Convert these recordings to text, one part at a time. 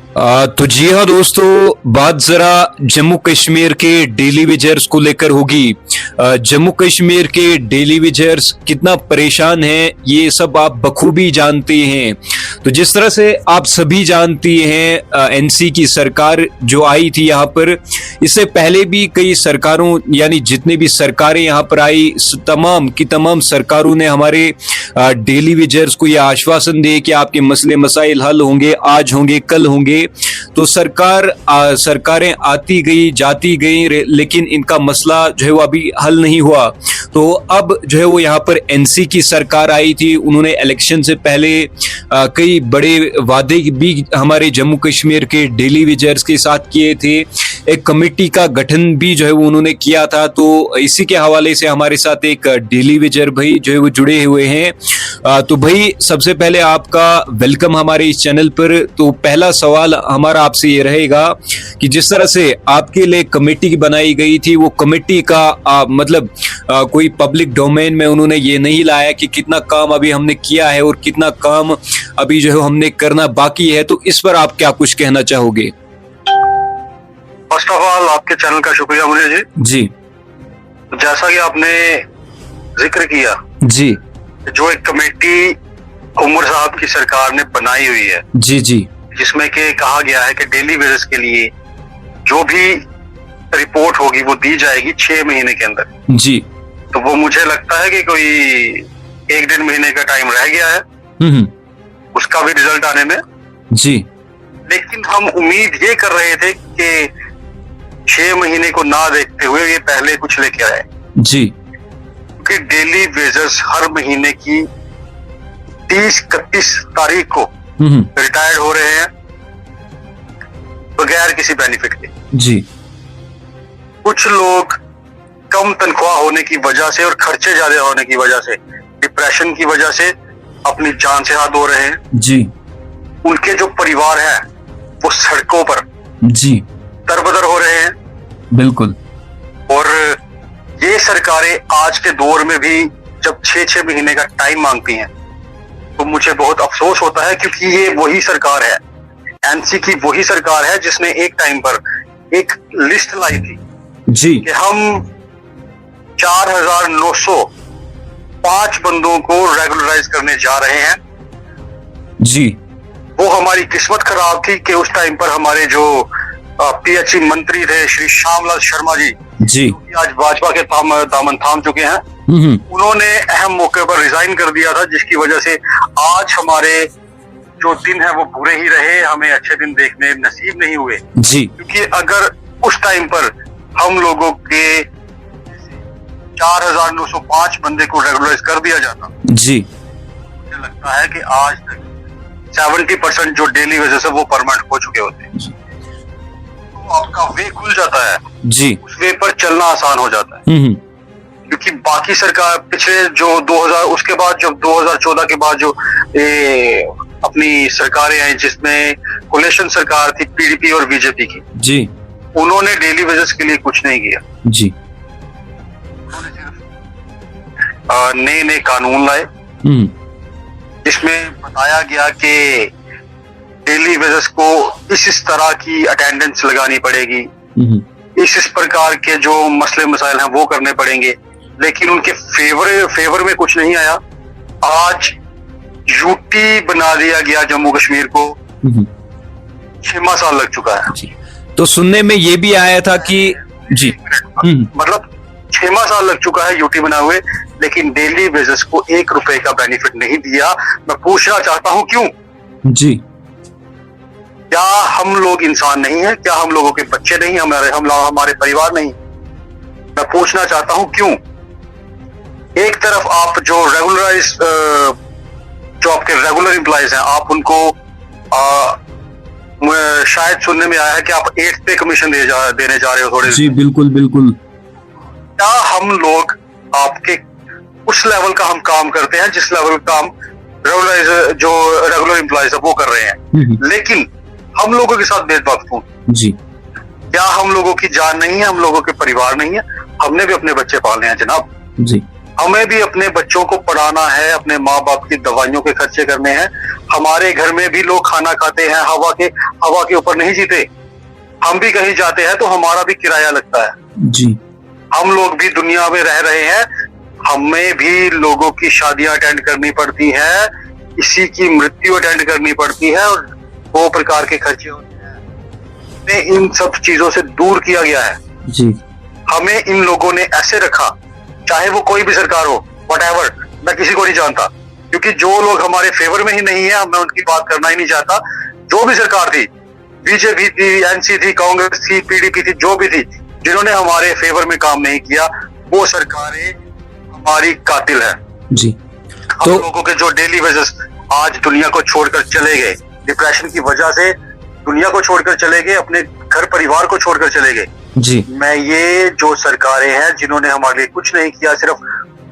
तो जी हाँ दोस्तों, बात जरा जम्मू कश्मीर के डेली वेजर्स को लेकर होगी। जम्मू कश्मीर के डेली वेजर्स कितना परेशान हैं ये सब आप बखूबी जानते हैं। तो जिस तरह से आप सभी जानती हैं, एनसी की सरकार जो आई थी यहाँ पर, इससे पहले भी कई सरकारों यानी जितने भी सरकारें यहाँ पर आई, तमाम की तमाम सरकारों ने हमारे डेली वेजर्स को यह आश्वासन दिए कि आपके मसले मसाइल हल होंगे, आज होंगे कल होंगे। तो सरकारें आती गई जाती गई, लेकिन इनका मसला जो है वो अभी हल नहीं हुआ। तो अब जो है वो यहाँ पर एनसी की सरकार आई थी। उन्होंने इलेक्शन से पहले कई बड़े वादे भी हमारे जम्मू कश्मीर के डेली वेजर्स के साथ किए थे। एक कमेटी का गठन भी जो है वो उन्होंने किया था। तो इसी के हवाले से हमारे साथ एक डेली वेजर भाई जो है वो जुड़े हुए हैं। तो भाई, सबसे पहले आपका वेलकम हमारे इस चैनल पर। तो पहला सवाल हमारा आपसे ये रहेगा कि जिस तरह से आपके लिए कमेटी बनाई गई थी, वो कमेटी का मतलब कोई पब्लिक डोमेन में उन्होंने ये नहीं लाया कि कितना काम अभी हमने किया है और कितना काम अभी जो है हमने करना बाकी है। तो इस पर आप क्या कुछ कहना चाहोगे? फर्स्ट ऑफ ऑल आपके चैनल का शुक्रिया मुनीर जी। जैसा कि आपने जिक्र किया जी जो एक कमेटी उमर साहब की सरकार ने बनाई हुई है, जी जी, जिसमें के कहा गया है कि डेली वेजेस के लिए जो भी रिपोर्ट होगी वो दी जाएगी 6 महीने के अंदर। जी। तो वो मुझे लगता है कि कोई 1-1.5 महीने का टाइम रह गया है उसका भी रिजल्ट आने में। जी। लेकिन हम उम्मीद ये कर रहे थे कि 6 महीने को ना देखते हुए ये पहले कुछ लेके आए। जी। क्योंकि डेली वेजर्स हर महीने की 30-31 तारीख को रिटायर्ड हो रहे हैं बगैर किसी बेनिफिट के। जी। कुछ लोग कम तनख्वाह होने की वजह से और खर्चे ज्यादा होने की वजह से, डिप्रेशन की वजह से अपनी जान से हाथ धो रहे हैं। जी। उनके जो परिवार है वो सड़कों पर जी दरबदर हो रहे हैं। बिल्कुल। और ये सरकारें आज के दौर में भी जब 6-6 महीने का टाइम मांगती हैं तो मुझे बहुत अफसोस होता है, क्योंकि ये वही सरकार है, एनसी की वही सरकार है जिसने एक टाइम पर एक लिस्ट लाई थी जी कि हम 4,905 बंदों को रेगुलराइज करने जा रहे हैं। जी। वो हमारी किस्मत खराब थी कि उस टाइम पर हमारे जो पीएचई मंत्री थे श्री श्यामलाल शर्मा जी, जी, आज भाजपा के दामन थाम चुके हैं, उन्होंने अहम मौके पर रिजाइन कर दिया था, जिसकी वजह से आज हमारे जो दिन है वो बुरे ही रहे, हमें अच्छे दिन देखने नसीब नहीं हुए। जी। क्योंकि अगर उस टाइम पर हम लोगों के 4,905 बंदे को रेगुलराइज कर दिया जाता, जी, मुझे लगता है कि आज तक 70% जो डेली वेजेस है वो परमानेंट हो चुके होते हैं। तो आपका वे खुल जाता है, जी, उस वे पर चलना आसान हो जाता है। क्योंकि बाकी सरकार पिछले जो 2000 उसके बाद जब 2014 के बाद जो अपनी सरकारें आई, जिसमें कोलेशन सरकार थी पीडीपी और बीजेपी की, जी, उन्होंने डेली वेजेस के लिए कुछ नहीं किया। जी, नए नए कानून लाए जिसमें बताया गया कि डेली वेजेस को इस तरह की अटेंडेंस लगानी पड़ेगी, इस प्रकार के जो मसले मसाइल हैं वो करने पड़ेंगे। लेकिन उनके फेवर में कुछ नहीं आया। आज यूटी बना दिया गया जम्मू कश्मीर को, 6 साल लग चुका है। तो सुनने में ये भी आया था कि जी मतलब 6 साल लग चुका है यूटी बना हुए, लेकिन डेली वेजेस को 1 रुपए का बेनिफिट नहीं दिया। मैं पूछना चाहता हूं क्यों? जी, क्या हम लोग इंसान नहीं है? क्या हम लोगों के बच्चे नहीं, हमारे परिवार नहीं? मैं पूछना चाहता हूं क्यों? एक तरफ आप जो रेगुलराइज जो आपके रेगुलर एम्प्लॉइज हैं, आप उनको शायद सुनने में आया है कि आप 8th पे कमीशन देने जा रहे हो थोड़े। जी बिल्कुल बिल्कुल। क्या हम लोग आपके उस लेवल का हम काम करते हैं जिस लेवल का काम जो रेगुलर एम्प्लॉइज है वो कर रहे हैं? लेकिन हम लोगों के साथ भेदभाव क्यों? जी, क्या हम लोगों की जान नहीं है? हम लोगों के परिवार नहीं है? हमने भी अपने बच्चे पालने हैं जनाब। जी, हमें भी अपने बच्चों को पढ़ाना है, अपने माँ बाप की दवाइयों के खर्चे करने हैं, हमारे घर में भी लोग खाना खाते हैं, हवा के ऊपर नहीं जीते। हम भी कहीं जाते हैं तो हमारा भी किराया लगता है जी। हम लोग भी दुनिया में रह रहे हैं, हमें भी लोगों की शादियां अटेंड करनी पड़ती हैं, किसी की मृत्यु अटेंड करनी पड़ती है और 2 प्रकार के खर्चे होते हैं। इन सब चीजों से दूर किया गया है जी। हमें इन लोगों ने ऐसे रखा, चाहे वो कोई भी सरकार हो, व्हाटएवर, मैं किसी को नहीं जानता, क्योंकि जो लोग हमारे फेवर में ही नहीं है मैं उनकी बात करना ही नहीं चाहता। जो भी सरकार थी, बीजेपी थी, एनसी थी, कांग्रेस थी, पीडीपी थी, जो भी थी, जिन्होंने हमारे फेवर में काम नहीं किया, वो सरकारें हमारी कातिल है जी। हम लोगों के जो डेली वेजेस आज दुनिया को छोड़कर चले गए, डिप्रेशन की वजह से दुनिया को छोड़कर चले गए, अपने घर परिवार को छोड़कर चले गए जी। मैं ये जो सरकारें हैं जिन्होंने हमारे लिए कुछ नहीं किया, सिर्फ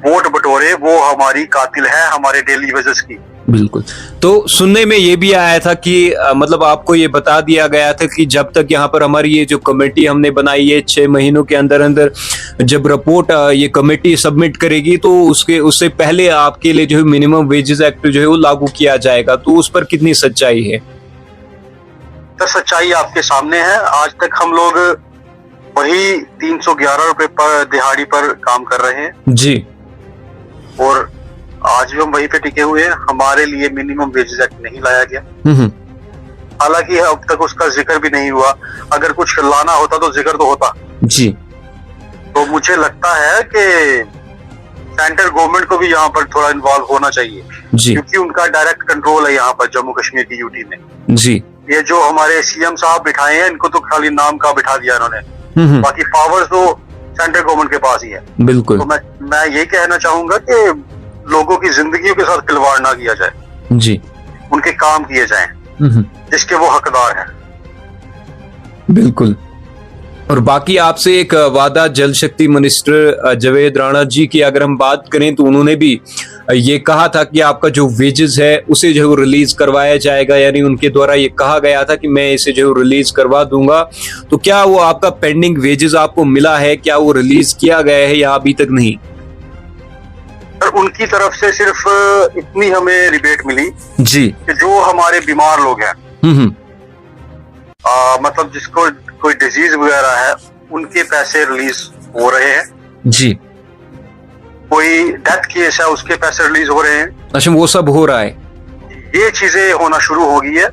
वोट बटोरे, वो हमारी कातिल है हमारे डेली वेजेस की। बिल्कुल। तो सुनने में ये भी आया था कि मतलब आपको ये बता दिया गया था कि जब तक यहाँ पर हमारी ये जो कमेटी हमने बनाई है 6 महीनों के अंदर अंदर जब रिपोर्ट ये कमेटी सबमिट करेगी तो उससे पहले आपके लिए जो है मिनिमम वेजेस एक्ट जो है वो लागू किया जाएगा, तो उस पर कितनी सच्चाई है? तो सच्चाई आपके सामने है। आज तक हम लोग वही 311 रुपए पर दिहाड़ी पर काम कर रहे हैं जी, और आज भी हम वहीं पे टिके हुए हैं। हमारे लिए मिनिमम वेजेस एक्ट नहीं लाया गया, हालांकि अब तक उसका जिक्र भी नहीं हुआ। अगर कुछ लाना होता तो जिक्र तो होता जी। तो मुझे लगता है कि सेंट्रल गवर्नमेंट को भी यहाँ पर थोड़ा इन्वॉल्व होना चाहिए जी। क्योंकि उनका डायरेक्ट कंट्रोल है यहाँ पर जम्मू कश्मीर की यूटी में जी। ये जो हमारे सीएम साहब बिठाए हैं, इनको तो खाली नाम का बिठा दिया इन्होंने, बाकी पावर्स तो सेंट्रल गवर्नमेंट के पास ही है। बिल्कुल। तो मैं ये कहना चाहूंगा कि लोगों की जिंदगियों के साथ खिलवाड़ ना किया जाए जी, उनके काम किए जाएं जिसके वो हकदार हैं। बिल्कुल। और बाकी आपसे एक वादा जल शक्ति मिनिस्टर जावेद राणा जी की अगर हम बात करें तो उन्होंने भी ये कहा था कि आपका जो वेजेस है उसे जो है रिलीज करवाया जाएगा, यानी उनके द्वारा ये कहा गया था कि मैं इसे जो रिलीज करवा दूंगा। तो क्या वो आपका पेंडिंग वेजेस आपको मिला है, क्या वो रिलीज किया गया है या अभी तक नहीं? और उनकी तरफ से सिर्फ इतनी हमें रिबेट मिली जी कि जो हमारे बीमार लोग हैं, मतलब जिसको कोई डिजीज वगैरह है, उनके पैसे रिलीज हो रहे हैं जी। कोई डेथ केस है उसके पैसे रिलीज हो रहे हैं। अच्छा, वो सब हो रहा है, ये चीजें होना शुरू हो गई है।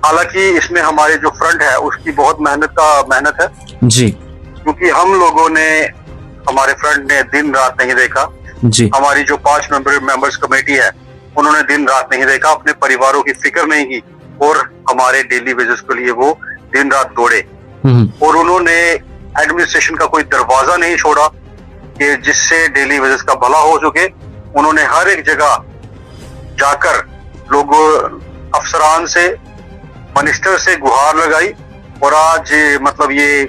हालांकि इसमें हमारे जो फ्रंट है उसकी बहुत मेहनत है जी, क्योंकि हम लोगों ने, हमारे फ्रंट ने दिन रात नहीं देखा जी। हमारी जो 5 मेंबर्स कमेटी है उन्होंने दिन रात नहीं देखा, अपने परिवारों की फिक्र नहीं की और हमारे डेली वेजेस के लिए वो दिन रात दौड़े और उन्होंने एडमिनिस्ट्रेशन का कोई दरवाजा नहीं छोड़ा कि जिससे डेली वेजेस का भला हो सके। उन्होंने हर एक जगह जाकर लोगों, अफसरान से, मिनिस्टर से गुहार लगाई और आज मतलब ये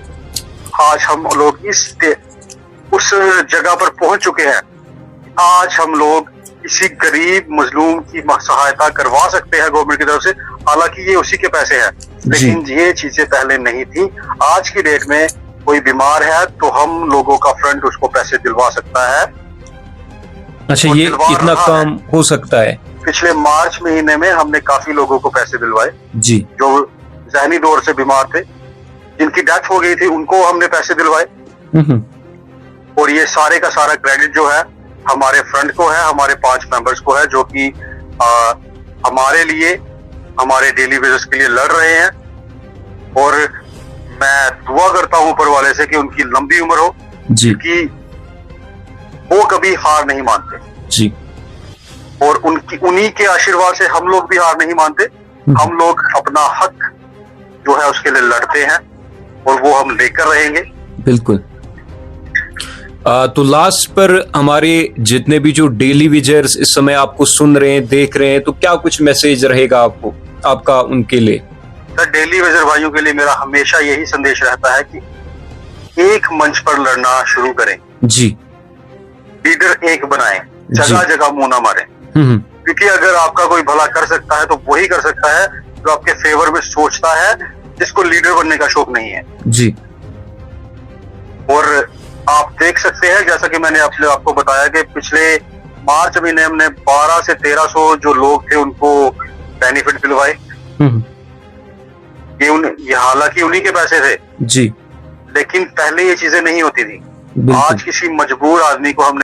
आज हम लोग उस जगह पर पहुंच चुके हैं। आज हम लोग किसी गरीब मजलूम की सहायता करवा सकते हैं गवर्नमेंट की तरफ से, हालांकि ये उसी के पैसे हैं, लेकिन ये चीजें पहले नहीं थी। आज की डेट में कोई बीमार है तो हम लोगों का फ्रंट उसको पैसे दिलवा सकता है। अच्छा, ये इतना काम हो सकता है? पिछले मार्च महीने में हमने काफी लोगों को पैसे दिलवाए जी, जो जहनी दौर से बीमार थे, जिनकी डेथ हो गई थी, उनको हमने पैसे दिलवाए। और ये सारे का सारा क्रेडिट जो है हमारे फ्रंट को है, हमारे 5 मेंबर्स को है, जो कि हमारे लिए, हमारे डेली वेजेस के लिए लड़ रहे हैं। और मैं दुआ करता हूं ऊपर वाले से कि उनकी लंबी उम्र हो, क्योंकि वो कभी हार नहीं मानते जी। और उन्हीं के आशीर्वाद से हम लोग भी हार नहीं मानते। हम लोग अपना हक जो है उसके लिए लड़ते हैं और वो हम लेकर रहेंगे। बिल्कुल। तो लास्ट पर हमारे जितने भी जो डेली विजर्स इस समय आपको सुन रहे हैं, देख रहे हैं, तो क्या कुछ मैसेज रहेगा आपका उनके लिए? सर, डेली विजर भाइयों के लिए मेरा हमेशा यही संदेश रहता है कि एक मंच पर लड़ना शुरू करें जी, लीडर एक बनाएं, जगह जगह मुंह ना मारें, क्योंकि अगर आपका कोई भला कर सकता है तो वही कर सकता है जो आपके फेवर में सोचता है, जिसको लीडर बनने का शौक नहीं है जी। और आप देख सकते हैं, जैसा कि मैंने आपको बताया कि पिछले मार्च महीने हमने 12 से 1300 जो लोग थे उनको बेनिफिट दिलवाए। ये हालांकि उन्हीं के पैसे थे जी, लेकिन पहले ये चीजें नहीं होती थी। बिल्कुल। आज किसी मजबूर आदमी को हमने